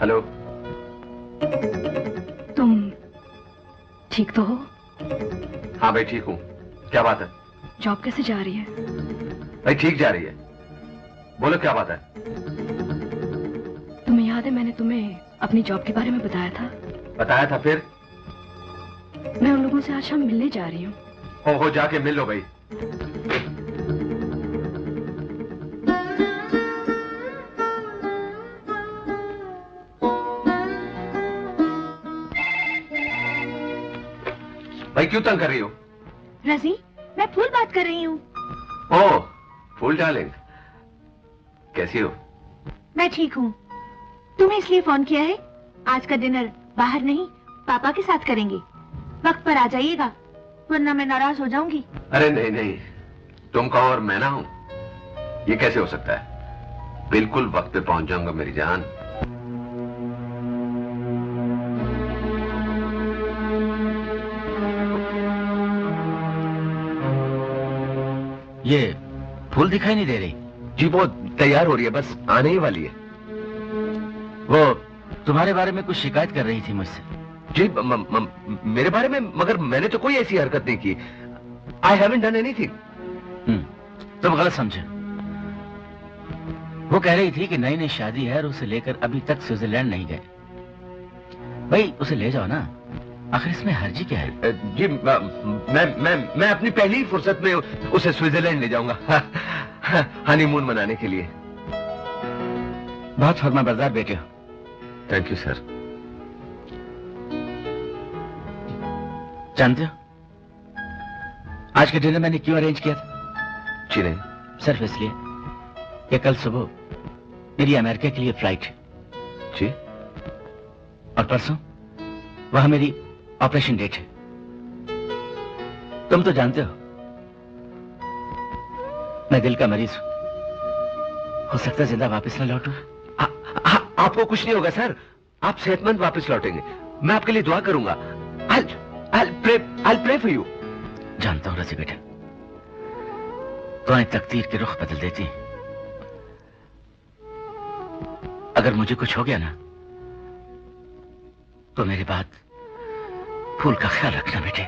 Hello, तुम ठीक तो हो? हाँ भाई ठीक हूँ। क्या बात है? जॉब कैसे जा रही है? भाई ठीक जा रही है। बोलो क्या बात है? तुम्हें याद है मैंने तुम्हें अपनी जॉब के बारे में बताया था? बताया था, फिर? मैं उन लोगों से आज शाम मिलने जा रही हूँ। हो जाके मिल लो भाई। भाई क्यों तंग कर रही हो? रजी, मैं फूल बात कर रही हूँ। ओह, फूल डार्लिंग, कैसी हो? मैं ठीक हूँ। तुम्हें इसलिए फोन किया है, आज का डिनर बाहर नहीं पापा के साथ करेंगे। वक्त पर आ जाइएगा, वरना मैं नाराज हो जाऊंगी। अरे नहीं नहीं, तुम कहो और मैं ना हूं, ये कैसे हो सकता है? बिल्कुल वक्त पे पहुंच जाऊंगा मेरी जान। ये फूल दिखाई नहीं दे रही? जी वो तैयार हो रही है, बस आने ही वाली है। वो तुम्हारे बारे में कुछ शिकायत कर रही थी मुझसे। जी मेरे बारे में? मगर मैंने तो कोई ऐसी हरकत नहीं की। I haven't done anything. तुम गलत समझे। वो कह रही थी कि नई नई शादी है और उसे लेकर अभी तक स्विट्जरलैंड नहीं गए। भाई उसे ले जाओ ना, आखिर इसमें हर्जी क्या है? जी मैं अपनी पहली फुर्सत में उसे स्विट्जरलैंड ले जाऊंगा हनीमून मनाने के लिए। बहुत फर्माबरदार बेटे हो। Thank you sir. जानते हो आज के डिनर मैंने क्यों अरेंज किया था? जी नहीं। सिर्फ इसलिए कि कल सुबह मेरी अमेरिका के लिए फ्लाइट है। जी? और परसों वहां मेरी ऑपरेशन डेट है। तुम तो जानते हो मैं दिल का मरीज हूं, हो सकता है जिंदा वापस न लौटूं। आपको कुछ नहीं होगा सर, आप सेहतमंद वापस लौटेंगे। मैं आपके लिए दुआ करूंगा। I'll pray for you। जानता हूं रजी बेटा, दुआएं तकदीर के रुख बदल देती हैं। अगर मुझे कुछ हो गया ना तो मेरी बात फूल का ख्याल रखना बेटे।